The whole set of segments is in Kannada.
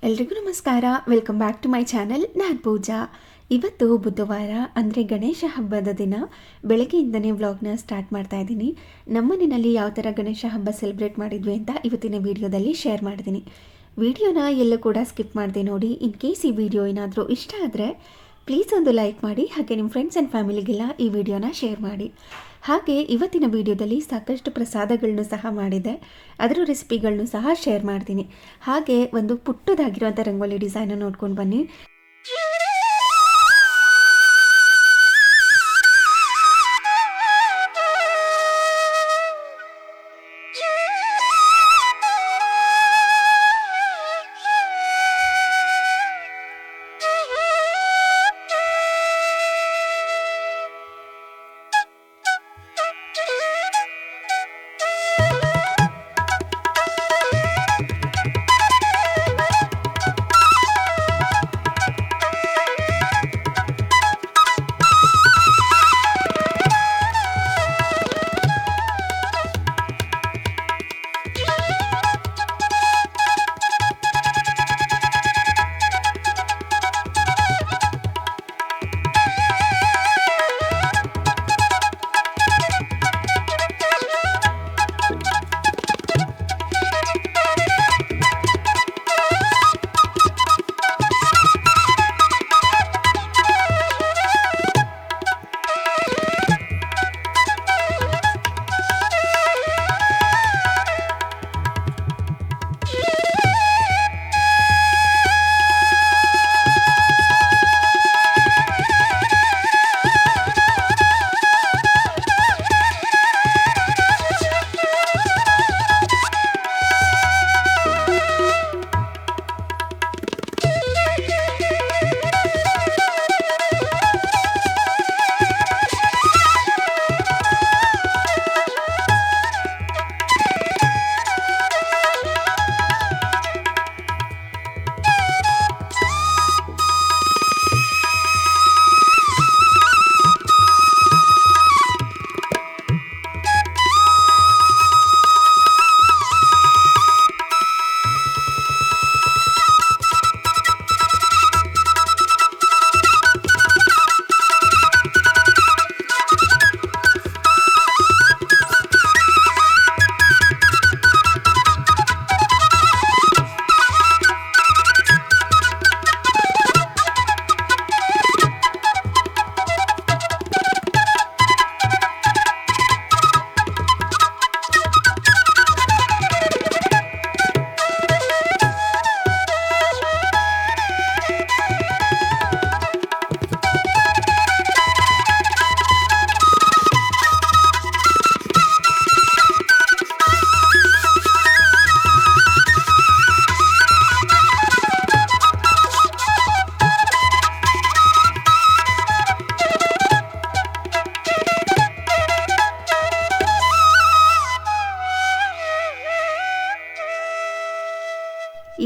ಎಲ್ರಿಗೂ ನಮಸ್ಕಾರ. Welcome back to my channel. ನಾನು ಪೂಜಾ. ಇವತ್ತು ಬುಧವಾರ ಅಂದರೆ ಗಣೇಶ ಹಬ್ಬದ ದಿನ ಬೆಳಗ್ಗೆಯಿಂದನೇ ವ್ಲಾಗ್ನ ಸ್ಟಾರ್ಟ್ ಮಾಡ್ತಾ ಇದ್ದೀನಿ. ನಮ್ಮನೆಯಲ್ಲಿ ಯಾವ ಥರ ಗಣೇಶ ಹಬ್ಬ ಸೆಲೆಬ್ರೇಟ್ ಮಾಡಿದ್ವಿ ಅಂತ ಇವತ್ತಿನ ವಿಡಿಯೋದಲ್ಲಿ ಶೇರ್ ಮಾಡ್ತೀನಿ. ವಿಡಿಯೋನ ಎಲ್ಲೂ ಕೂಡ ಸ್ಕಿಪ್ ಮಾಡಿದೆ ನೋಡಿ. ಇನ್ ಕೇಸ್ ಈ ವಿಡಿಯೋ ಏನಾದರೂ ಇಷ್ಟ ಆದರೆ ಪ್ಲೀಸ್ ಒಂದು ಲೈಕ್ ಮಾಡಿ, ಹಾಗೆ ನಿಮ್ಮ ಫ್ರೆಂಡ್ಸ್ ಆ್ಯಂಡ್ ಫ್ಯಾಮಿಲಿಗೆಲ್ಲ ಈ ವಿಡಿಯೋನ ಶೇರ್ ಮಾಡಿ. ಹಾಗೆ ಇವತ್ತಿನ ವಿಡಿಯೋದಲ್ಲಿ ಸಾಕಷ್ಟು ಪ್ರಸಾದಗಳನ್ನು ಸಹ ಮಾಡಿದೆ, ಅದರ ರೆಸಿಪಿಗಳನ್ನು ಸಹ ಶೇರ್ ಮಾಡ್ತೀನಿ. ಹಾಗೆ ಒಂದು ಪುಟ್ಟದಾಗಿರುವಂಥ ರಂಗೋಲಿ ಡಿಸೈನ ನೋಡ್ಕೊಂಡು ಬನ್ನಿ.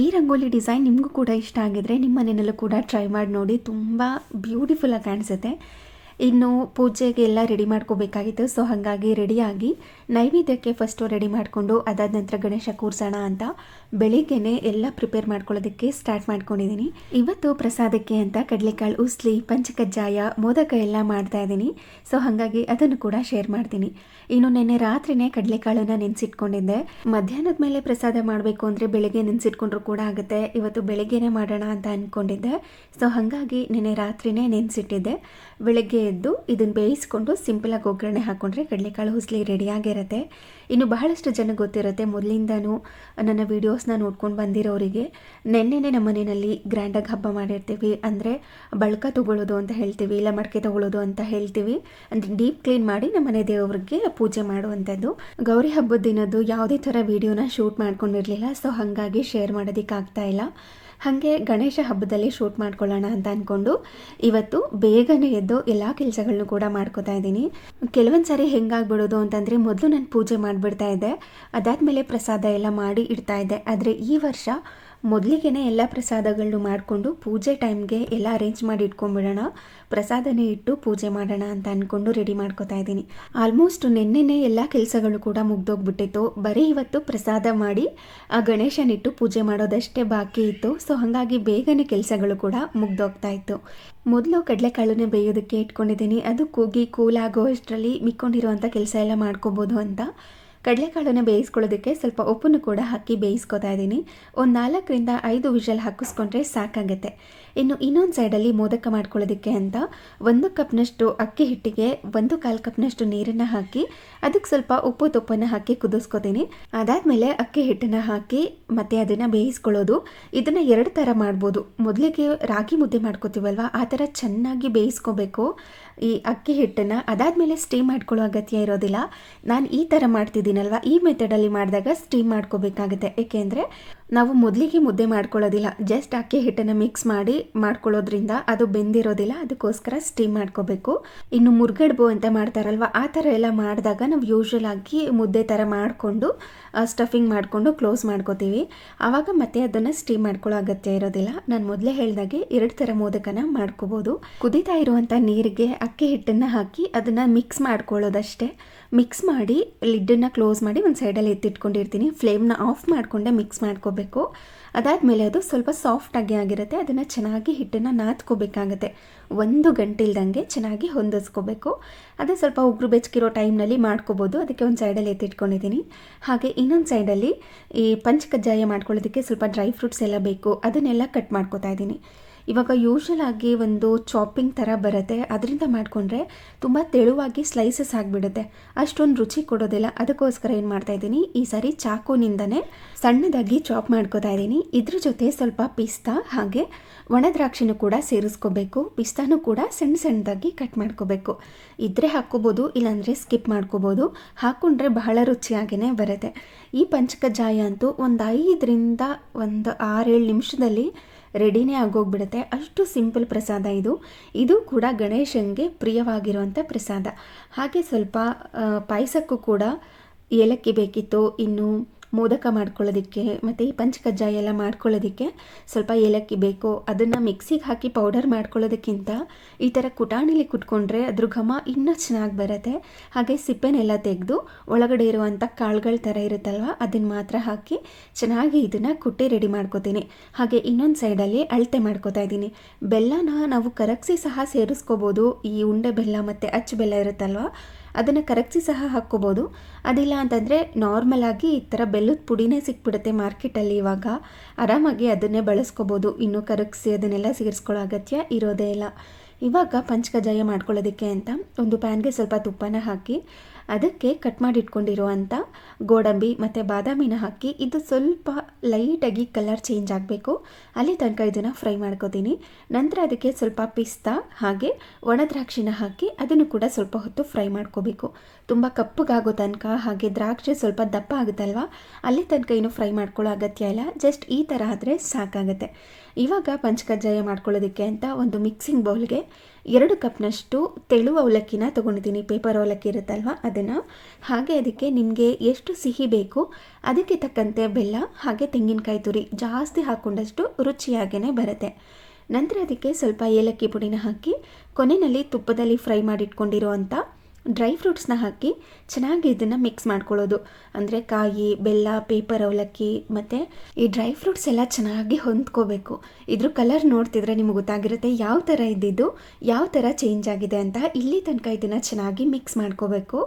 ಈ ರಂಗೋಲಿ ಡಿಸೈನ್ ನಿಮಗೂ ಕೂಡ ಇಷ್ಟ ಆಗಿದ್ರೆ ನಿಮ್ಮ ಮನೆಯಲ್ಲೂ ಕೂಡ ಟ್ರೈ ಮಾಡಿ ನೋಡಿ. ತುಂಬ ಬ್ಯೂಟಿಫುಲ್ಲಾಗಿ ಕಾಣಿಸುತ್ತೆ. ಇನ್ನು ಪೂಜೆಗೆ ಎಲ್ಲ ರೆಡಿ ಮಾಡ್ಕೋಬೇಕಾಗಿತ್ತು. ಸೊ ಹಾಗಾಗಿ ರೆಡಿಯಾಗಿ ನೈವೇದ್ಯಕ್ಕೆ ಫಸ್ಟು ರೆಡಿ ಮಾಡಿಕೊಂಡು ಅದಾದ ನಂತರ ಗಣೇಶ ಕೂರಿಸೋಣ ಅಂತ ಬೆಳಿಗ್ಗೆನೇ ಎಲ್ಲ ಪ್ರಿಪೇರ್ ಮಾಡ್ಕೊಳ್ಳೋದಕ್ಕೆ ಸ್ಟಾರ್ಟ್ ಮಾಡ್ಕೊಂಡಿದ್ದೀನಿ. ಇವತ್ತು ಪ್ರಸಾದಕ್ಕೆ ಅಂತ ಕಡಲೆಕಾಳು ಉಸ್ಲಿ, ಪಂಚಕಜ್ಜಾಯ, ಮೋದಕ ಎಲ್ಲ ಮಾಡ್ತಾ ಇದ್ದೀನಿ. ಸೊ ಹಾಗಾಗಿ ಅದನ್ನು ಕೂಡ ಶೇರ್ ಮಾಡ್ತೀನಿ. ಇನ್ನು ನೆನ್ನೆ ರಾತ್ರಿನೇ ಕಡಲೆಕಾಳನ್ನು ನೆನೆಸಿಟ್ಕೊಂಡಿದ್ದೆ. ಮಧ್ಯಾಹ್ನದ ಮೇಲೆ ಪ್ರಸಾದ ಮಾಡಬೇಕು ಅಂದರೆ ಬೆಳಗ್ಗೆ ನೆನೆಸಿಟ್ಕೊಂಡ್ರೂ ಕೂಡ ಆಗುತ್ತೆ. ಇವತ್ತು ಬೆಳಗ್ಗೆನೇ ಮಾಡೋಣ ಅಂತ ಅಂದ್ಕೊಂಡಿದ್ದೆ. ಸೊ ಹಾಗಾಗಿ ನೆನ್ನೆ ರಾತ್ರಿನೇ ನೆನೆಸಿಟ್ಟಿದ್ದೆ. ಬೆಳಗ್ಗೆ ಎದ್ದು ಇದನ್ನು ಬೇಯಿಸ್ಕೊಂಡು ಸಿಂಪಲಾಗಿ ಒಗ್ಗರಣೆ ಹಾಕ್ಕೊಂಡ್ರೆ ಕಡಲೆಕಾಳು ಹುಸ್ಲಿ ರೆಡಿಯಾಗಿರುತ್ತೆ. ಇನ್ನು ಬಹಳಷ್ಟು ಜನ ಗೊತ್ತಿರುತ್ತೆ, ಮೊದಲಿಂದನೂ ನನ್ನ ವೀಡಿಯೋಸ್ನ ನೋಡ್ಕೊಂಡು ಬಂದಿರೋರಿಗೆ, ನೆನ್ನೆನೇ ನಮ್ಮ ಮನೆಯಲ್ಲಿ ಗ್ರ್ಯಾಂಡಾಗಿ ಹಬ್ಬ ಮಾಡಿರ್ತೀವಿ. ಅಂದರೆ ಬಳ್ಕ ತೊಗೊಳ್ಳೋದು ಅಂತ ಹೇಳ್ತೀವಿ, ಇಲ್ಲ ಮಡಕೆ ತೊಗೊಳ್ಳೋದು ಅಂತ ಹೇಳ್ತೀವಿ. ಅಂದರೆ ಡೀಪ್ ಕ್ಲೀನ್ ಮಾಡಿ ನಮ್ಮ ಮನೆ ದೇವ್ರಿಗೆ ಪೂಜೆ ಮಾಡುವಂಥದ್ದು. ಗೌರಿ ಹಬ್ಬದ ದಿನದ್ದು ಯಾವುದೇ ಥರ ವೀಡಿಯೋನ ಶೂಟ್ ಮಾಡ್ಕೊಂಡಿರಲಿಲ್ಲ. ಸೊ ಹಾಗಾಗಿ ಶೇರ್ ಮಾಡೋದಕ್ಕಾಗ್ತಾ ಇಲ್ಲ. ಹಾಗೆ ಗಣೇಶ ಹಬ್ಬದಲ್ಲಿ ಶೂಟ್ ಮಾಡ್ಕೊಳ್ಳೋಣ ಅಂತ ಅಂದ್ಕೊಂಡು ಇವತ್ತು ಬೇಗನೆ ಎದ್ದು ಎಲ್ಲ ಕೆಲಸಗಳನ್ನು ಕೂಡ ಮಾಡ್ಕೋತಾ ಇದ್ದೀನಿ. ಕೆಲವೊಂದು ಸಾರಿ ಹೆಂಗಾಗ್ಬಿಡೋದು ಅಂತಂದರೆ, ಮೊದಲು ನಾನು ಪೂಜೆ ಮಾಡಿಬಿಡ್ತಾ ಇದ್ದೆ, ಅದಾದಮೇಲೆ ಪ್ರಸಾದ ಎಲ್ಲ ಮಾಡಿ ಇಡ್ತಾ ಇದ್ದೆ. ಆದರೆ ಈ ವರ್ಷ ಮೊದಲಿಗೆ ಎಲ್ಲ ಪ್ರಸಾದಗಳನ್ನು ಮಾಡಿಕೊಂಡು ಪೂಜೆ ಟೈಮ್ಗೆ ಎಲ್ಲ ಅರೇಂಜ್ ಮಾಡಿ ಇಟ್ಕೊಂಡ್ಬಿಡೋಣ, ಪ್ರಸಾದನೇ ಇಟ್ಟು ಪೂಜೆ ಮಾಡೋಣ ಅಂತ ಅಂದ್ಕೊಂಡು ರೆಡಿ ಮಾಡ್ಕೋತಾ ಇದ್ದೀನಿ. ಆಲ್ಮೋಸ್ಟ್ ನೆನ್ನೆನೇ ಎಲ್ಲ ಕೆಲಸಗಳು ಕೂಡ ಮುಗ್ದೋಗ್ಬಿಟ್ಟಿತ್ತು. ಬರೀ ಇವತ್ತು ಪ್ರಸಾದ ಮಾಡಿ ಆ ಗಣೇಶನಿಟ್ಟು ಪೂಜೆ ಮಾಡೋದಷ್ಟೇ ಬಾಕಿ ಇತ್ತು. ಸೊ ಹಾಗಾಗಿ ಬೇಗನೆ ಕೆಲಸಗಳು ಕೂಡ ಮುಗ್ದೋಗ್ತಾ ಇತ್ತು. ಮೊದಲು ಕಡಲೆಕಾಳನ್ನೇ ಬೇಯೋದಕ್ಕೆ ಇಟ್ಕೊಂಡಿದ್ದೀನಿ. ಅದು ಕೂಗಿ ಕೂಲಾಗೋ ಅಷ್ಟರಲ್ಲಿ ಮಿಕ್ಕೊಂಡಿರುವಂಥ ಕೆಲಸ ಎಲ್ಲ ಮಾಡ್ಕೋಬೋದು ಅಂತ ಕಡಲೆಕಾಳನ್ನು ಬೇಯಿಸ್ಕೊಳ್ಳೋದಕ್ಕೆ ಸ್ವಲ್ಪ ಉಪ್ಪನ್ನು ಕೂಡ ಹಾಕಿ ಬೇಯಿಸ್ಕೊತಾ ಇದ್ದೀನಿ. ಒಂದು 4-5 ವಿಷಲ್ ಹಾಕಿಸ್ಕೊಂಡ್ರೆ ಸಾಕಾಗುತ್ತೆ. ಇನ್ನು ಇನ್ನೊಂದು ಸೈಡಲ್ಲಿ ಮೋದಕ ಮಾಡ್ಕೊಳ್ಳೋದಕ್ಕೆ ಅಂತ 1 ಕಪ್ನಷ್ಟು ಅಕ್ಕಿ ಹಿಟ್ಟಿಗೆ 1/4 ಕಪ್ನಷ್ಟು ನೀರನ್ನು ಹಾಕಿ ಅದಕ್ಕೆ ಸ್ವಲ್ಪ ಉಪ್ಪು ತುಪ್ಪನ ಹಾಕಿ ಕುದಿಸ್ಕೊತೀನಿ. ಅದಾದಮೇಲೆ ಅಕ್ಕಿ ಹಿಟ್ಟನ್ನು ಹಾಕಿ ಮತ್ತೆ ಅದನ್ನು ಬೇಯಿಸ್ಕೊಳ್ಳೋದು. ಇದನ್ನು 2 ಥರ ಮಾಡ್ಬೋದು. ಮೊದಲಿಗೆ ರಾಗಿ ಮುದ್ದೆ ಮಾಡ್ಕೋತೀವಲ್ವ, ಆ ಥರ ಚೆನ್ನಾಗಿ ಬೇಯಿಸ್ಕೋಬೇಕು ಈ ಅಕ್ಕಿ ಹಿಟ್ಟನ್ನು. ಅದಾದಮೇಲೆ ಸ್ಟೀಮ್ ಮಾಡ್ಕೊಳ್ಳೋ ಅಗತ್ಯ ಇರೋದಿಲ್ಲ. ನಾನು ಈ ಥರ ಮಾಡ್ತಿದ್ದೀನಲ್ವ, ಈ ಮೆಥಡಲ್ಲಿ ಮಾಡಿದಾಗ ಸ್ಟೀಮ್ ಮಾಡ್ಕೋಬೇಕಾಗುತ್ತೆ. ಏಕೆಂದರೆ ನಾವು ಮೊದಲಿಗೆ ಮುದ್ದೆ ಮಾಡ್ಕೊಳ್ಳೋದಿಲ್ಲ, ಜಸ್ಟ್ ಅಕ್ಕಿ ಹಿಟ್ಟನ್ನು ಮಿಕ್ಸ್ ಮಾಡಿ ಮಾಡ್ಕೊಳ್ಳೋದ್ರಿಂದ ಅದು ಬೆಂದಿರೋದಿಲ್ಲ. ಅದಕ್ಕೋಸ್ಕರ ಸ್ಟೀಮ್ ಮಾಡ್ಕೋಬೇಕು. ಇನ್ನು ಮುರ್ಗಡ್ಬು ಅಂತ ಮಾಡ್ತಾರಲ್ವ, ಆ ಥರ ಎಲ್ಲ ಮಾಡಿದಾಗ ನಾವು ಯೂಶ್ವಲ್ ಆಗಿ ಮುದ್ದೆ ಥರ ಮಾಡಿಕೊಂಡು ಸ್ಟಫಿಂಗ್ ಮಾಡಿಕೊಂಡು ಕ್ಲೋಸ್ ಮಾಡ್ಕೋತೀವಿ. ಆವಾಗ ಮತ್ತೆ ಅದನ್ನು ಸ್ಟೀಮ್ ಮಾಡ್ಕೊಳ್ಳೋ ಅಗತ್ಯ ಇರೋದಿಲ್ಲ. ನಾನು ಮೊದಲೇ ಹೇಳಿದಾಗೆ 2 ಥರ ಮೋದಕನ ಮಾಡ್ಕೋಬೋದು. ಕುದೀತಾ ಇರುವಂಥ ನೀರಿಗೆ ಅಕ್ಕಿ ಹಿಟ್ಟನ್ನು ಹಾಕಿ ಅದನ್ನು ಮಿಕ್ಸ್ ಮಾಡ್ಕೊಳ್ಳೋದಷ್ಟೇ. ಮಿಕ್ಸ್ ಮಾಡಿ ಲಿಡ್ಡನ್ನು ಕ್ಲೋಸ್ ಮಾಡಿ ಒಂದು ಸೈಡಲ್ಲಿ ಎತ್ತಿಟ್ಕೊಂಡಿರ್ತೀನಿ. ಫ್ಲೇಮ್ನ ಆಫ್ ಮಾಡಿಕೊಂಡೆ ಮಿಕ್ಸ್ ಮಾಡ್ಕೋಬೇಕು. ಅದಾದಮೇಲೆ ಅದು ಸ್ವಲ್ಪ ಸಾಫ್ಟಾಗಿ ಆಗಿರುತ್ತೆ. ಅದನ್ನು ಚೆನ್ನಾಗಿ ಹಿಟ್ಟನ್ನು ನಾದ್ಕೋಬೇಕಾಗತ್ತೆ. 1 ಗಂಟೆ ಇಲ್ದಂಗೆ ಚೆನ್ನಾಗಿ ಹೊಂದಿಸ್ಕೋಬೇಕು. ಅದೇ ಸ್ವಲ್ಪ ಉಗುರು ಬೆಚ್ಚಗಿರೋ ಟೈಮ್ನಲ್ಲಿ ಮಾಡ್ಕೋಬೋದು. ಅದಕ್ಕೆ ಒಂದು ಸೈಡಲ್ಲಿ ಎತ್ತಿಟ್ಕೊಂಡಿದ್ದೀನಿ. ಹಾಗೆ ಇನ್ನೊಂದು ಸೈಡಲ್ಲಿ ಈ ಪಂಚಕಜ್ಜಾಯ ಮಾಡ್ಕೊಳ್ಳೋದಕ್ಕೆ ಸ್ವಲ್ಪ ಡ್ರೈ ಫ್ರೂಟ್ಸ್ ಎಲ್ಲ ಬೇಕು, ಅದನ್ನೆಲ್ಲ ಕಟ್ ಮಾಡ್ಕೋತಾ ಇದ್ದೀನಿ. ಇವಾಗ ಯೂಶ್ವಲ್ ಆಗಿ ಒಂದು ಚಾಪಿಂಗ್ ಥರ ಬರುತ್ತೆ, ಅದರಿಂದ ಮಾಡಿಕೊಂಡ್ರೆ ತುಂಬ ತೆಳುವಾಗಿ ಸ್ಲೈಸಸ್ ಆಗಿಬಿಡುತ್ತೆ, ಅಷ್ಟೊಂದು ರುಚಿ ಕೊಡೋದಿಲ್ಲ. ಅದಕ್ಕೋಸ್ಕರ ಏನು ಮಾಡ್ತಾಯಿದ್ದೀನಿ, ಈ ಸಾರಿ ಚಾಕುನಿಂದನೇ ಸಣ್ಣದಾಗಿ ಚಾಪ್ ಮಾಡ್ಕೋತಾ ಇದ್ದೀನಿ. ಇದ್ರ ಜೊತೆ ಸ್ವಲ್ಪ ಪಿಸ್ತಾ ಹಾಗೆ ಒಣ ದ್ರಾಕ್ಷಿನೂ ಕೂಡ ಸೇರಿಸ್ಕೋಬೇಕು. ಪಿಸ್ತಾನೂ ಕೂಡ ಸಣ್ಣದಾಗಿ ಕಟ್ ಮಾಡ್ಕೋಬೇಕು. ಇದ್ರೆ ಹಾಕ್ಕೋಬೋದು, ಇಲ್ಲಾಂದರೆ ಸ್ಕಿಪ್ ಮಾಡ್ಕೋಬೋದು. ಹಾಕ್ಕೊಂಡ್ರೆ ಬಹಳ ರುಚಿಯಾಗೇ ಬರುತ್ತೆ. ಈ ಪಂಚಕಜ್ಜಾಯ ಅಂತೂ ಒಂದು 5ರಿಂದ 6-7 ನಿಮಿಷದಲ್ಲಿ ರೆಡಿನೇ ಆಗೋಗ್ಬಿಡುತ್ತೆ. ಅಷ್ಟು ಸಿಂಪಲ್ ಪ್ರಸಾದ ಇದು. ಇದು ಕೂಡ ಗಣೇಶನಿಗೆ ಪ್ರಿಯವಾಗಿರುವಂಥ ಪ್ರಸಾದ. ಹಾಗೆ ಸ್ವಲ್ಪ ಪಾಯಸಕ್ಕೂ ಕೂಡ ಏಲಕ್ಕಿ ಬೇಕಿತ್ತು. ಇನ್ನು ಮೋದಕ ಮಾಡ್ಕೊಳ್ಳೋದಕ್ಕೆ ಮತ್ತು ಈ ಪಂಚಕಜ್ಜಾಯ ಎಲ್ಲ ಮಾಡ್ಕೊಳ್ಳೋದಕ್ಕೆ ಸ್ವಲ್ಪ ಏಲಕ್ಕಿ ಬೇಕು. ಅದನ್ನು ಮಿಕ್ಸಿಗೆ ಹಾಕಿ ಪೌಡರ್ ಮಾಡ್ಕೊಳ್ಳೋದಕ್ಕಿಂತ ಈ ಥರ ಕುಟಾಣಿಲಿ ಕುಟ್ಕೊಂಡ್ರೆ ಅದ್ರ ಘಮ ಇನ್ನೂ ಚೆನ್ನಾಗಿ ಬರುತ್ತೆ. ಹಾಗೆ ಸಿಪ್ಪೆನೆಲ್ಲ ತೆಗೆದು ಒಳಗಡೆ ಇರುವಂಥ ಕಾಳುಗಳ ಥರ ಇರುತ್ತಲ್ವ, ಅದನ್ನು ಮಾತ್ರ ಹಾಕಿ ಚೆನ್ನಾಗಿ ಇದನ್ನು ಕುಟ್ಟಿ ರೆಡಿ ಮಾಡ್ಕೋತೀನಿ. ಹಾಗೆ ಇನ್ನೊಂದು ಸೈಡಲ್ಲಿ ಅಳತೆ ಮಾಡ್ಕೋತಾ ಇದ್ದೀನಿ. ಬೆಲ್ಲನ ನಾವು ಕರಗಿಸಿ ಸಹ ಸೇರಿಸ್ಕೋಬೋದು. ಈ ಉಂಡೆ ಬೆಲ್ಲ ಮತ್ತು ಅಚ್ಚು ಬೆಲ್ಲ ಇರುತ್ತಲ್ವ, ಅದನ್ನು ಕರಗಿಸಿ ಸಹ ಹಾಕ್ಕೋಬೋದು. ಅದಿಲ್ಲ ಅಂತಂದರೆ ನಾರ್ಮಲ್ ಆಗಿ ಈ ಥರ ಬೆಲ್ಲದ ಪುಡಿನೇ ಸಿಕ್ಬಿಡುತ್ತೆ ಮಾರ್ಕೆಟಲ್ಲಿ. ಇವಾಗ ಆರಾಮಾಗಿ ಅದನ್ನೇ ಬಳಸ್ಕೋಬೋದು. ಇನ್ನು ಕರಗಿಸಿ ಅದನ್ನೆಲ್ಲ ಸೇರಿಸ್ಕೊಳ್ಳೋ ಅಗತ್ಯ ಇರೋದೇ ಇಲ್ಲ. ಇವಾಗ ಪಂಚಕಜ್ಜಾಯ ಮಾಡ್ಕೊಳ್ಳೋದಕ್ಕೆ ಅಂತ ಒಂದು ಪ್ಯಾನ್ಗೆ ಸ್ವಲ್ಪ ತುಪ್ಪನ ಹಾಕಿ ಅದಕ್ಕೆ ಕಟ್ ಮಾಡಿ ಇಟ್ಕೊಂಡಿರುವಂಥ ಗೋಡಂಬಿ ಮತ್ತು ಬಾದಾಮಿನ ಹಾಕಿ ಇದು ಸ್ವಲ್ಪ ಲೈಟಾಗಿ ಕಲರ್ ಚೇಂಜ್ ಆಗಬೇಕು, ಅಲ್ಲಿ ತನಕ ಇದನ್ನು ಫ್ರೈ ಮಾಡ್ಕೋತೀನಿ. ನಂತರ ಅದಕ್ಕೆ ಸ್ವಲ್ಪ ಪಿಸ್ತಾ ಹಾಗೆ ಒಣ ದ್ರಾಕ್ಷಿನ ಹಾಕಿ ಅದನ್ನು ಕೂಡ ಸ್ವಲ್ಪ ಹೊತ್ತು ಫ್ರೈ ಮಾಡ್ಕೋಬೇಕು. ತುಂಬ ಕಪ್ಪಗಾಗೋ ತನಕ, ಹಾಗೆ ದ್ರಾಕ್ಷಿ ಸ್ವಲ್ಪ ದಪ್ಪ ಆಗುತ್ತಲ್ವ, ಅಲ್ಲಿ ತನಕ ಏನು ಫ್ರೈ ಮಾಡ್ಕೊಳ್ಳೋ ಅಗತ್ಯ ಇಲ್ಲ. ಜಸ್ಟ್ ಈ ಥರ ಆದರೆ ಸಾಕಾಗುತ್ತೆ. ಇವಾಗ ಪಂಚಕಜ್ಜಾಯ ಮಾಡ್ಕೊಳ್ಳೋದಕ್ಕೆ ಅಂತ ಒಂದು ಮಿಕ್ಸಿಂಗ್ ಬೌಲ್ಗೆ 2 ಕಪ್ನಷ್ಟು ತೆಳು ಅವಲಕ್ಕಿನ ತೊಗೊಂಡಿದ್ದೀನಿ. ಪೇಪರ್ ಅವಲಕ್ಕಿ ಇರುತ್ತಲ್ವ ಅದನ್ನು. ಹಾಗೆ ಅದಕ್ಕೆ ನಿಮಗೆ ಎಷ್ಟು ಸಿಹಿ ಬೇಕು ಅದಕ್ಕೆ ತಕ್ಕಂತೆ ಬೆಲ್ಲ ಹಾಗೆ ತೆಂಗಿನಕಾಯಿ ತುರಿ ಜಾಸ್ತಿ ಹಾಕ್ಕೊಂಡಷ್ಟು ರುಚಿಯಾಗೇ ಬರುತ್ತೆ. ನಂತರ ಅದಕ್ಕೆ ಸ್ವಲ್ಪ ಏಲಕ್ಕಿ ಪುಡಿನ ಹಾಕಿ ಕೊನೆಯಲ್ಲಿ ತುಪ್ಪದಲ್ಲಿ ಫ್ರೈ ಮಾಡಿಟ್ಕೊಂಡಿರುವಂಥ ಡ್ರೈ ಫ್ರೂಟ್ಸ್ನ ಹಾಕಿ ಚೆನ್ನಾಗಿ ಇದನ್ನು ಮಿಕ್ಸ್ ಮಾಡ್ಕೊಳ್ಳೋದು. ಅಂದರೆ ಕಾಯಿ, ಬೆಲ್ಲ, ಪೇಪರ್ ಅವಲಕ್ಕಿ ಮತ್ತು ಈ ಡ್ರೈ ಫ್ರೂಟ್ಸ್ ಎಲ್ಲ ಚೆನ್ನಾಗಿ ಹೊಂದ್ಕೋಬೇಕು. ಇದ್ರ ಕಲರ್ ನೋಡ್ತಿದ್ರೆ ನಿಮಗೆ ಗೊತ್ತಾಗಿರುತ್ತೆ ಯಾವ ಥರ ಇದ್ದಿದ್ದು ಯಾವ ಥರ ಚೇಂಜ್ ಆಗಿದೆ ಅಂತ. ಇಲ್ಲಿ ತನಕ ಇದನ್ನು ಚೆನ್ನಾಗಿ ಮಿಕ್ಸ್ ಮಾಡ್ಕೋಬೇಕು.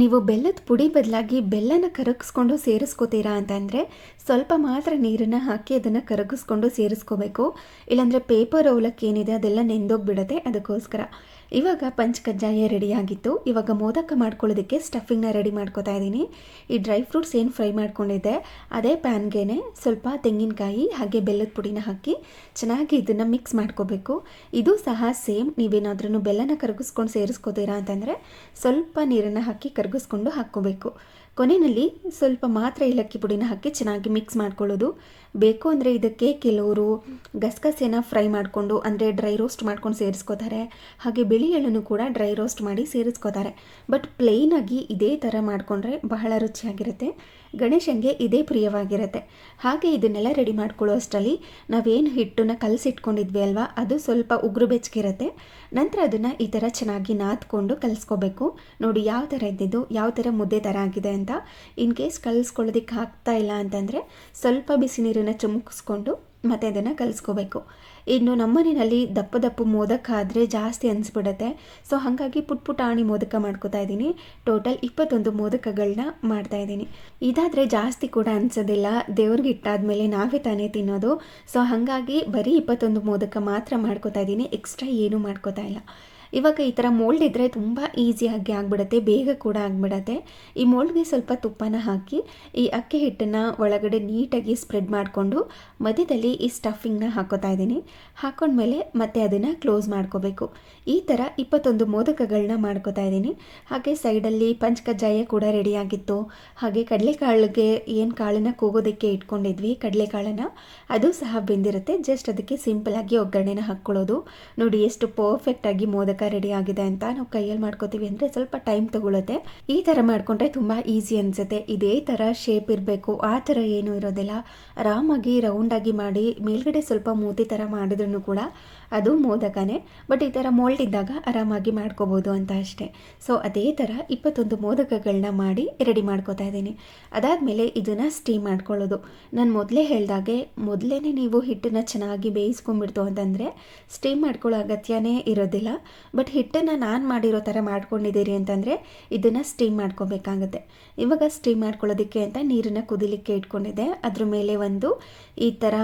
ನೀವು ಬೆಲ್ಲದ ಪುಡಿ ಬದಲಾಗಿ ಬೆಲ್ಲನ ಕರಗಿಸ್ಕೊಂಡು ಸೇರಿಸ್ಕೋತೀರಾ ಅಂತಂದರೆ ಸ್ವಲ್ಪ ಮಾತ್ರ ನೀರನ್ನು ಹಾಕಿ ಅದನ್ನು ಕರಗಿಸ್ಕೊಂಡು ಸೇರಿಸ್ಕೋಬೇಕು. ಇಲ್ಲಾಂದರೆ ಪೇಪರ್ ಅವಲಕ್ಕಿ ಏನಿದೆ ಅದೆಲ್ಲ ನೆಂದೋಗ್ಬಿಡುತ್ತೆ. ಅದಕ್ಕೋಸ್ಕರ ಇವಾಗ ಪಂಚಕಜ್ಜಾಯ ರೆಡಿಯಾಗಿತ್ತು. ಇವಾಗ ಮೋದಕ ಮಾಡ್ಕೊಳ್ಳೋದಕ್ಕೆ ಸ್ಟಫಿಂಗ್ನ ರೆಡಿ ಮಾಡ್ಕೋತಾ ಇದ್ದೀನಿ. ಈ ಡ್ರೈ ಫ್ರೂಟ್ಸ್ ಏನು ಫ್ರೈ ಮಾಡ್ಕೊಂಡಿದ್ದೆ ಅದೇ ಪ್ಯಾನ್ಗೆ ಸ್ವಲ್ಪ ತೆಂಗಿನಕಾಯಿ ಹಾಗೆ ಬೆಲ್ಲದ ಪುಡಿನ ಹಾಕಿ ಚೆನ್ನಾಗಿ ಇದನ್ನು ಮಿಕ್ಸ್ ಮಾಡ್ಕೋಬೇಕು. ಇದು ಸಹ ಸೇಮ್, ನೀವೇನಾದ್ರೂ ಬೆಲ್ಲನ ಕರಗಿಸ್ಕೊಂಡು ಸೇರಿಸ್ಕೋತೀರಾ ಅಂತಂದರೆ ಸ್ವಲ್ಪ ನೀರನ್ನು ಹಾಕಿ ಕರಗಿಸ್ಕೊಂಡು ಹಾಕ್ಕೋಬೇಕು. ಕೊನೆಯಲ್ಲಿ ಸ್ವಲ್ಪ ಮಾತ್ರ ಏಲಕ್ಕಿ ಪುಡಿನ ಹಾಕಿ ಚೆನ್ನಾಗಿ ಮಿಕ್ಸ್ ಮಾಡ್ಕೊಳ್ಳೋದು. ಬೇಕು ಅಂದರೆ ಇದಕ್ಕೆ ಕೆಲವರು ಗಸಗಸೆನ ಫ್ರೈ ಮಾಡಿಕೊಂಡು ಅಂದರೆ ಡ್ರೈ ರೋಸ್ಟ್ ಮಾಡ್ಕೊಂಡು ಸೇರಿಸ್ಕೋತಾರೆ. ಹಾಗೆ ಬಿಳಿ ಎಳ್ಳನ್ನು ಕೂಡ ಡ್ರೈ ರೋಸ್ಟ್ ಮಾಡಿ ಸೇರಿಸ್ಕೋತಾರೆ. ಬಟ್ ಪ್ಲೇನಾಗಿ ಇದೇ ಥರ ಮಾಡಿಕೊಂಡ್ರೆ ಬಹಳ ರುಚಿಯಾಗಿರುತ್ತೆ. ಗಣೇಶನಿಗೆ ಇದೇ ಪ್ರಿಯವಾಗಿರುತ್ತೆ. ಹಾಗೆ ಇದನ್ನೆಲ್ಲ ರೆಡಿ ಮಾಡ್ಕೊಳ್ಳೋ ಅಷ್ಟರಲ್ಲಿ ನಾವೇನು ಹಿಟ್ಟನ್ನ ಕಲಸಿಟ್ಕೊಂಡಿದ್ವಿ ಅಲ್ವಾ, ಅದು ಸ್ವಲ್ಪ ಉಗುರು ಬೆಚ್ಚಗಿರುತ್ತೆ. ನಂತರ ಅದನ್ನು ಈ ಥರ ಚೆನ್ನಾಗಿ ನಾದ್ಕೊಂಡು ಕಲಿಸ್ಕೋಬೇಕು. ನೋಡಿ ಯಾವ ಥರ ಇದ್ದಿದ್ದು, ಯಾವ ಥರ ಮುದ್ದೆ ಥರ ಆಗಿದೆ ಅಂತ. ಇನ್ ಕೇಸ್ ಕಲಿಸ್ಕೊಳ್ಳೋದಕ್ಕೆ ಆಗ್ತಾ ಇಲ್ಲ ಅಂತಂದರೆ ಸ್ವಲ್ಪ ಬಿಸಿ ನೀರನ್ನು ಚುಮುಕಿಸ್ಕೊಂಡು ಮತ್ತು ಅದನ್ನು ಕಲಿಸ್ಕೋಬೇಕು. ಇನ್ನು ನಮ್ಮನೆಯಲ್ಲಿ ದಪ್ಪ ದಪ್ಪ ಮೋದಕ ಆದರೆ ಜಾಸ್ತಿ ಅನಿಸ್ಬಿಡುತ್ತೆ. ಸೊ ಹಾಗಾಗಿ ಪುಟಾಣಿ ಮೋದಕ ಮಾಡ್ಕೋತಾ ಇದ್ದೀನಿ. ಟೋಟಲ್ 21 ಮೋದಕಗಳನ್ನ ಮಾಡ್ತಾಯಿದ್ದೀನಿ. ಇದಾದರೆ ಜಾಸ್ತಿ ಕೂಡ ಅನಿಸೋದಿಲ್ಲ, ದೇವ್ರಿಗೆ ಇಟ್ಟಾದ್ಮೇಲೆ ನಾವೇ ತಾನೇ ತಿನ್ನೋದು. ಸೊ ಹಾಗಾಗಿ ಬರೀ 21 ಮೋದಕ ಮಾತ್ರ ಮಾಡ್ಕೋತಾ ಇದ್ದೀನಿ, ಎಕ್ಸ್ಟ್ರಾ ಏನೂ ಮಾಡ್ಕೋತಾ ಇಲ್ಲ. ಇವಾಗ ಈ ಥರ ಮೋಲ್ಡ್ ಇದ್ದರೆ ತುಂಬ ಈಸಿಯಾಗಿ ಆಗಿಬಿಡುತ್ತೆ, ಬೇಗ ಕೂಡ ಆಗಿಬಿಡತ್ತೆ. ಈ ಮೋಲ್ಡ್ಗೆ ಸ್ವಲ್ಪ ತುಪ್ಪನ ಹಾಕಿ ಈ ಅಕ್ಕಿ ಹಿಟ್ಟನ್ನು ಒಳಗಡೆ ನೀಟಾಗಿ ಸ್ಪ್ರೆಡ್ ಮಾಡಿಕೊಂಡು ಮಧ್ಯದಲ್ಲಿ ಈ ಸ್ಟಫಿಂಗ್ನ ಹಾಕೋತಾ ಇದ್ದೀನಿ. ಹಾಕೊಂಡ್ಮೇಲೆ ಮತ್ತೆ ಅದನ್ನು ಕ್ಲೋಸ್ ಮಾಡ್ಕೋಬೇಕು. ಈ ಥರ 21 ಮೋದಕಗಳನ್ನ ಮಾಡ್ಕೋತಾ ಇದ್ದೀನಿ. ಹಾಗೆ ಸೈಡಲ್ಲಿ ಪಂಚಕಜ್ಜಾಯ ಕೂಡ ರೆಡಿಯಾಗಿತ್ತು. ಹಾಗೆ ಕಡಲೆಕಾಳಿಗೆ ಏನು ಕಾಳನ್ನು ಕೂಗೋದಕ್ಕೆ ಇಟ್ಕೊಂಡಿದ್ವಿ, ಕಡಲೆಕಾಳನ್ನು, ಅದು ಸಹ ಬೆಂದಿರುತ್ತೆ. ಜಸ್ಟ್ ಅದಕ್ಕೆ ಸಿಂಪಲಾಗಿ ಒಗ್ಗರಣೆನ ಹಾಕ್ಕೊಳ್ಳೋದು. ನೋಡಿ ಎಷ್ಟು ಪರ್ಫೆಕ್ಟಾಗಿ ಮೋದಕ ರೆಡಿ ಆಗಿದೆ ಅಂತ. ನಾವು ಕೈಯಲ್ಲಿ ಮಾಡ್ಕೋತೀವಿ ಅಂದರೆ ಸ್ವಲ್ಪ ಟೈಮ್ ತಗೊಳುತ್ತೆ. ಈ ಥರ ಮಾಡಿಕೊಂಡ್ರೆ ತುಂಬ ಈಸಿ ಅನಿಸುತ್ತೆ. ಇದೇ ಥರ ಶೇಪ್ ಇರಬೇಕು ಆ ಥರ ಏನೂ ಇರೋದಿಲ್ಲ. ಆರಾಮಾಗಿ ರೌಂಡಾಗಿ ಮಾಡಿ ಮೇಲ್ಗಡೆ ಸ್ವಲ್ಪ ಮೂತಿ ಥರ ಮಾಡಿದ್ರೂ ಕೂಡ ಅದು ಮೋದಕನೇ. ಬಟ್ ಈ ಥರ ಮೋಲ್ಡ್ ಇದ್ದಾಗ ಆರಾಮಾಗಿ ಮಾಡ್ಕೋಬೋದು ಅಂತ ಅಷ್ಟೇ. ಸೊ ಅದೇ ಥರ 21 ಮೋದಕಗಳನ್ನ ಮಾಡಿ ರೆಡಿ ಮಾಡ್ಕೋತಾ ಇದ್ದೀನಿ. ಅದಾದಮೇಲೆ ಇದನ್ನು ಸ್ಟೀಮ್ ಮಾಡ್ಕೊಳ್ಳೋದು. ನಾನು ಮೊದಲೇ ಹೇಳಿದಾಗೆ ಮೊದಲೇ ನೀವು ಹಿಟ್ಟನ್ನು ಚೆನ್ನಾಗಿ ಬೇಯಿಸ್ಕೊಂಡ್ಬಿಡ್ತು ಅಂತಂದರೆ ಸ್ಟೀಮ್ ಮಾಡ್ಕೊಳ್ಳೋ ಅಗತ್ಯನೇ ಇರೋದಿಲ್ಲ. ಬಟ್ ಹಿಟ್ಟನ್ನು ನಾನು ಮಾಡಿರೋ ಥರ ಮಾಡ್ಕೊಂಡಿದ್ದೀರಿ ಅಂತಂದರೆ ಇದನ್ನು ಸ್ಟೀಮ್ ಮಾಡ್ಕೋಬೇಕಾಗುತ್ತೆ. ಇವಾಗ ಸ್ಟೀಮ್ ಮಾಡ್ಕೊಳ್ಳೋದಕ್ಕೆ ಅಂತ ನೀರನ್ನು ಕುದಿಲಿಕ್ಕೆ ಇಟ್ಕೊಂಡಿದ್ದೆ. ಅದ್ರ ಮೇಲೆ ಒಂದು ಈ ಥರ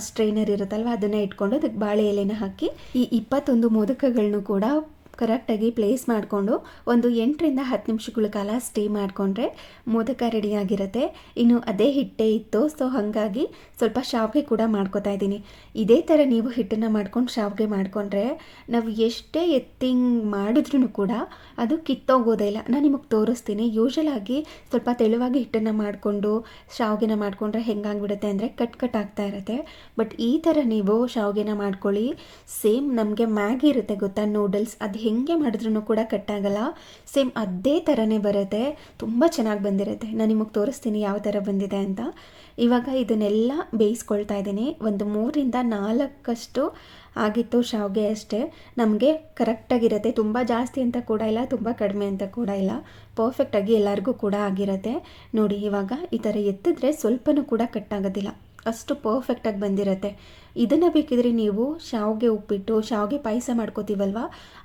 ಸ್ಟ್ರೈನರ್ ಇರುತ್ತಲ್ವ, ಅದನ್ನು ಇಟ್ಕೊಂಡು ಅದಕ್ಕೆ ಬಾಳೆ ಎಲೆನ ಹಾಕಿ ಈ 21 ಮೋದಕಗಳನ್ನು ಕೂಡ ಕರೆಕ್ಟಾಗಿ ಪ್ಲೇಸ್ ಮಾಡಿಕೊಂಡು ಒಂದು 8ರಿಂದ 10 ನಿಮಿಷಗಳ ಕಾಲ ಸ್ಟೀಮ್ ಮಾಡಿಕೊಂಡ್ರೆ ಮೋದಕ ರೆಡಿಯಾಗಿರುತ್ತೆ. ಇನ್ನು ಅದೇ ಹಿಟ್ಟೇ ಇತ್ತು, ಸೊ ಹಾಗಾಗಿ ಸ್ವಲ್ಪ ಶಾವಿಗೆ ಕೂಡ ಮಾಡ್ಕೋತಾ ಇದ್ದೀನಿ. ಇದೇ ಥರ ನೀವು ಹಿಟ್ಟನ್ನು ಮಾಡ್ಕೊಂಡು ಶಾವಿಗೆ ಮಾಡಿಕೊಂಡ್ರೆ ನಾವು ಎಷ್ಟೇ ಎತ್ತಿಂಗ್ ಮಾಡಿದ್ರೂ ಕೂಡ ಅದು ಕಿತ್ತೋಗೋದೇ ಇಲ್ಲ. ನಾನು ನಿಮಗೆ ತೋರಿಸ್ತೀನಿ. ಯೂಶಲಾಗಿ ಸ್ವಲ್ಪ ತೆಳುವಾಗಿ ಹಿಟ್ಟನ್ನು ಮಾಡಿಕೊಂಡು ಶಾವಿಗೆನ ಮಾಡಿಕೊಂಡ್ರೆ ಹೆಂಗಾಗ್ಬಿಡುತ್ತೆ ಅಂದರೆ ಕಟ್ ಆಗ್ತಾ ಇರುತ್ತೆ. ಬಟ್ ಈ ಥರ ನೀವು ಶಾವಿಗೆನ ಮಾಡ್ಕೊಳ್ಳಿ. ಸೇಮ್ ನಮಗೆ ಮ್ಯಾಗಿ ಇರುತ್ತೆ ಗೊತ್ತಾ, ನೂಡಲ್ಸ್, ಅದು ಹೆಂಗೆ ಮಾಡಿದ್ರೂ ಕೂಡ ಕಟ್ಟಾಗಲ್ಲ. ಸೇಮ್ ಅದೇ ಥರನೇ ಬರುತ್ತೆ. ತುಂಬ ಚೆನ್ನಾಗಿ ಬಂದಿರುತ್ತೆ. ನಾನು ನಿಮಗೆ ತೋರಿಸ್ತೀನಿ ಯಾವ ಥರ ಬಂದಿದೆ ಅಂತ. ಇವಾಗ ಇದನ್ನೆಲ್ಲ ಬೇಯಿಸ್ಕೊಳ್ತಾ ಇದ್ದೀನಿ. ಒಂದು 3ರಿಂದ 4 ಆಗಿತ್ತು ಶಾವಿಗೆ ಅಷ್ಟೇ. ನಮಗೆ ಕರೆಕ್ಟಾಗಿರುತ್ತೆ. ತುಂಬ ಜಾಸ್ತಿ ಅಂತ ಕೂಡ ಇಲ್ಲ, ತುಂಬ ಕಡಿಮೆ ಅಂತ ಕೂಡ ಇಲ್ಲ. ಪರ್ಫೆಕ್ಟಾಗಿ ಎಲ್ಲರಿಗೂ ಕೂಡ ಆಗಿರುತ್ತೆ. ನೋಡಿ ಇವಾಗ ಈ ಥರ ಎತ್ತಿದ್ರೆ ಸ್ವಲ್ಪನೂ ಕೂಡ ಕಟ್ಟಾಗೋದಿಲ್ಲ, ಅಷ್ಟು ಪರ್ಫೆಕ್ಟಾಗಿ ಬಂದಿರುತ್ತೆ. ಇದನ್ನು ಬೇಕಿದ್ರೆ ನೀವು ಶಾವಿಗೆ ಉಪ್ಪಿಟ್ಟು, ಶಾವಿಗೆ ಪಾಯಸ ಮಾಡ್ಕೋತೀವಲ್ವ,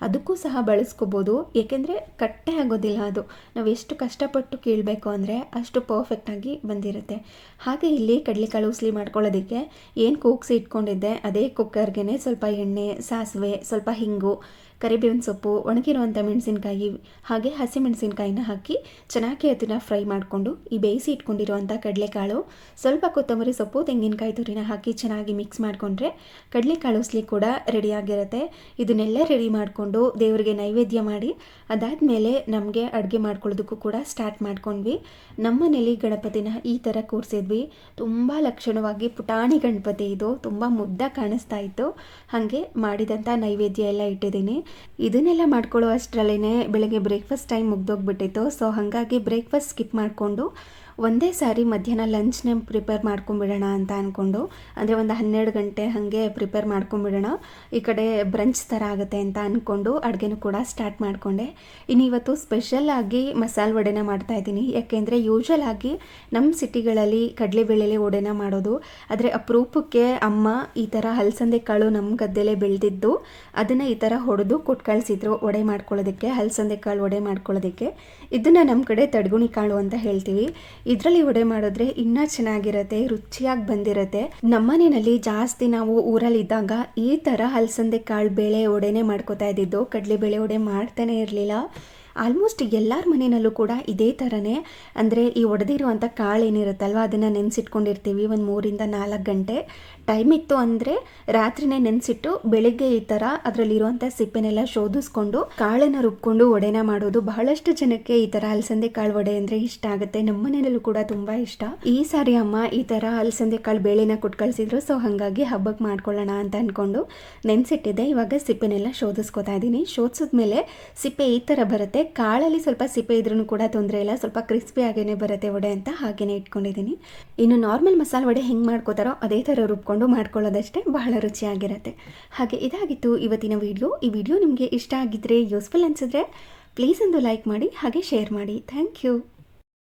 ಅದಕ್ಕೂ ಸಹ ಬಳಸ್ಕೋಬೋದು. ಏಕೆಂದರೆ ಕಟ್ಟೆ ಆಗೋದಿಲ್ಲ ಅದು. ನಾವು ಎಷ್ಟು ಕಷ್ಟಪಟ್ಟು ಕೀಳಬೇಕು ಅಂದರೆ ಅಷ್ಟು ಪರ್ಫೆಕ್ಟಾಗಿ ಬಂದಿರುತ್ತೆ. ಹಾಗೆ ಇಲ್ಲಿ ಕಡಲೆಕಾಳು ಉಸ್ಲಿ ಮಾಡ್ಕೊಳ್ಳೋದಕ್ಕೆ ಏನು ಕೂಗಿಸಿ ಇಟ್ಕೊಂಡಿದ್ದೆ ಅದೇ ಕುಕ್ಕರ್ಗೆ ಸ್ವಲ್ಪ ಎಣ್ಣೆ, ಸಾಸಿವೆ, ಸ್ವಲ್ಪ ಹಿಂಗು, ಕರಿಬೇವಿನ ಸೊಪ್ಪು, ಒಣಗಿರುವಂಥ ಮೆಣಸಿನ್ಕಾಯಿ ಹಾಗೆ ಹಸಿಮೆಣಸಿನ್ಕಾಯಿನ ಹಾಕಿ ಚೆನ್ನಾಗಿ ಅದನ್ನು ಫ್ರೈ ಮಾಡಿಕೊಂಡು ಈ ಬೇಯಿಸಿ ಇಟ್ಕೊಂಡಿರುವಂಥ ಕಡಲೆಕಾಳು, ಸ್ವಲ್ಪ ಕೊತ್ತಂಬರಿ ಸೊಪ್ಪು, ತೆಂಗಿನಕಾಯಿ ತುರಿನ ಹಾಕಿ ಚೆನ್ನಾಗಿ ಮಿಕ್ಸ್ ಮಾಡಿಕೊಂಡ್ರೆ ಕಡಲೆಕಾಳು ಉಸ್ಲಿ ಕೂಡ ರೆಡಿಯಾಗಿರುತ್ತೆ. ಇದನ್ನೆಲ್ಲ ರೆಡಿ ಮಾಡಿಕೊಂಡು ದೇವರಿಗೆ ನೈವೇದ್ಯ ಮಾಡಿ ಅದಾದಮೇಲೆ ನಮಗೆ ಅಡುಗೆ ಮಾಡ್ಕೊಳ್ಳೋದಕ್ಕೂ ಕೂಡ ಸ್ಟಾರ್ಟ್ ಮಾಡ್ಕೊಂಡ್ವಿ. ನಮ್ಮನೇಲಿ ಗಣಪತಿನ ಈ ಥರ ಕೂರಿಸಿದ್ವಿ. ತುಂಬ ಲಕ್ಷಣವಾಗಿ ಪುಟಾಣಿ ಗಣಪತಿ ಇದು, ತುಂಬ ಮುದ್ದಾಗಿ ಕಾಣಿಸ್ತಾ ಇತ್ತು. ಹಾಗೆ ಮಾಡಿದಂಥ ನೈವೇದ್ಯ ಎಲ್ಲ ಇಟ್ಟಿದ್ದೀನಿ. ಇದನ್ನೆಲ್ಲ ಮಾಡ್ಕೊಳ್ಳೋ ಅಷ್ಟರಲ್ಲೇ ಬೆಳಗ್ಗೆ ಬ್ರೇಕ್ಫಾಸ್ಟ್ ಟೈಮ್ ಮುಗ್ದೋಗ್ಬಿಟ್ಟಿತ್ತು. ಸೊ ಹಾಗಾಗಿ ಬ್ರೇಕ್ಫಾಸ್ಟ್ ಸ್ಕಿಪ್ ಮಾಡಿಕೊಂಡು ಒಂದೇ ಸಾರಿ ಮಧ್ಯಾಹ್ನ ಲಂಚ್ನೇ ಪ್ರಿಪೇರ್ ಮಾಡ್ಕೊಂಬಿಡೋಣ ಅಂತ ಅಂದ್ಕೊಂಡು, ಅಂದರೆ ಒಂದು 12 ಗಂಟೆ ಹಾಗೆ ಪ್ರಿಪೇರ್ ಮಾಡ್ಕೊಂಬಿಡೋಣ, ಈ ಕಡೆ ಬ್ರಂಚ್ ಥರ ಆಗುತ್ತೆ ಅಂತ ಅಂದ್ಕೊಂಡು ಅಡುಗೆನೂ ಕೂಡ ಸ್ಟಾರ್ಟ್ ಮಾಡಿಕೊಂಡೆ. ಇನ್ನು ಇವತ್ತು ಸ್ಪೆಷಲಾಗಿ ಮಸಾಲೆ ವಡೆನ ಮಾಡ್ತಾಯಿದ್ದೀನಿ. ಯಾಕೆಂದರೆ ಯೂಶ್ವಲ್ ಆಗಿ ನಮ್ಮ ಸಿಟಿಗಳಲ್ಲಿ ಕಡಲೆಬೇಳೆಲೆ ವಡೆನ ಮಾಡೋದು, ಆದರೆ ಅಪರೂಪಕ್ಕೆ ಅಮ್ಮ ಈ ಥರ ಹಲಸಂದೆ ಕಾಳು ನಮ್ಮ ಗದ್ದೆಲೇ ಬೆಳೆದಿದ್ದು ಅದನ್ನು ಈ ಥರ ಹೊಡೆದು ಕೊಟ್ಟು ಕಳಿಸಿದ್ರು ವಡೆ ಮಾಡ್ಕೊಳ್ಳೋದಕ್ಕೆ, ಹಲಸಂದೆ ಕಾಳು ವಡೆ ಮಾಡ್ಕೊಳ್ಳೋದಕ್ಕೆ. ಇದನ್ನು ನಮ್ಮ ಕಡೆ ತಡಗುಣಿ ಕಾಳು ಅಂತ ಹೇಳ್ತೀವಿ. ಇದರಲ್ಲಿ ವಡೆ ಮಾಡಿದ್ರೆ ಇನ್ನೂ ಚೆನ್ನಾಗಿರುತ್ತೆ, ರುಚಿಯಾಗಿ ಬಂದಿರುತ್ತೆ. ನಮ್ಮನೆಯಲ್ಲಿ ಜಾಸ್ತಿ ನಾವು ಊರಲ್ಲಿದ್ದಾಗ ಈ ಥರ ಹಲಸಂದೆ ಕಾಳು ಬೇಳೆ ವಡೆನೇ ಮಾಡ್ಕೋತಾ ಇದ್ದಿದ್ದು, ಕಡಲೆಬೇಳೆ ವಡೆ ಮಾಡ್ತಾನೆ ಇರಲಿಲ್ಲ. ಆಲ್ಮೋಸ್ಟ್ ಎಲ್ಲರ ಮನೆಯಲ್ಲೂ ಕೂಡ ಇದೇ ಥರನೇ, ಅಂದರೆ ಈ ಒಡೆದಿರುವಂಥ ಕಾಳು ಏನಿರುತ್ತಲ್ವ ಅದನ್ನು ನೆನೆಸಿಟ್ಕೊಂಡಿರ್ತೀವಿ ಒಂದು 3-4 ಗಂಟೆ. ಟೈಮ್ ಇತ್ತು ಅಂದರೆ ರಾತ್ರಿನೇ ನೆನೆಸಿಟ್ಟು ಬೆಳಿಗ್ಗೆ ಈ ಥರ ಅದರಲ್ಲಿರುವಂಥ ಸಿಪ್ಪೆನೆಲ್ಲ ಶೋಧಿಸ್ಕೊಂಡು ಕಾಳನ್ನು ರುಬ್ಕೊಂಡು ವಡೆನ ಮಾಡೋದು. ಬಹಳಷ್ಟು ಜನಕ್ಕೆ ಈ ಥರ ಅಲಸಂದೆ ಕಾಳು ವಡೆ ಅಂದರೆ ಇಷ್ಟ ಆಗುತ್ತೆ. ನಮ್ಮ ಮನೆಯಲ್ಲೂ ಕೂಡ ತುಂಬ ಇಷ್ಟ. ಈ ಸಾರಿ ಅಮ್ಮ ಈ ಥರ ಅಲಸಂದೆ ಕಾಳು ಬೇಳೆನ ಕೊಟ್ಟು ಕಳಿಸಿದ್ರು. ಸೊ ಹಾಗಾಗಿ ಹಬ್ಬಕ್ಕೆ ಮಾಡ್ಕೊಳ್ಳೋಣ ಅಂತ ಅಂದ್ಕೊಂಡು ನೆನೆಸಿಟ್ಟಿದ್ದೆ. ಇವಾಗ ಸಿಪ್ಪೆನೆಲ್ಲ ಶೋಧಿಸ್ಕೊತಾ ಇದ್ದೀನಿ. ಶೋಧಿಸಿದ್ಮೇಲೆ ಸಿಪ್ಪೆ ಈ ಥರ ಬರುತ್ತೆ. ಕಾಳಲ್ಲಿ ಸ್ವಲ್ಪ ಸಿಪ್ಪೆ ಇದ್ರೂ ಕೂಡ ತೊಂದರೆ ಇಲ್ಲ, ಸ್ವಲ್ಪ ಕ್ರಿಸ್ಪಿ ಆಗೇನೆ ಬರುತ್ತೆ ವಡೆ ಅಂತ ಹಾಗೇನೆ ಇಟ್ಕೊಂಡಿದ್ದೀನಿ. ಇನ್ನು ನಾರ್ಮಲ್ ಮಸಾಲೆ ವಡೆ ಹೆಂಗೆ ಮಾಡ್ಕೋತಾರೋ ಅದೇ ಥರ ರುಬ್ಕೊಂಡು ಮಾಡ್ಕೊಳ್ಳೋದಷ್ಟೇ, ಬಹಳ ರುಚಿಯಾಗಿರುತ್ತೆ. ಹಾಗೆ ಇದಾಗಿತ್ತು ಇವತ್ತಿನ ವಿಡಿಯೋ. ಈ ವಿಡಿಯೋ ನಿಮಗೆ ಇಷ್ಟ ಆಗಿದ್ರೆ, ಯೂಸ್ಫುಲ್ ಅನಿಸಿದ್ರೆ ಪ್ಲೀಸ್ ಒಂದು ಲೈಕ್ ಮಾಡಿ, ಹಾಗೆ ಶೇರ್ ಮಾಡಿ. Thank you.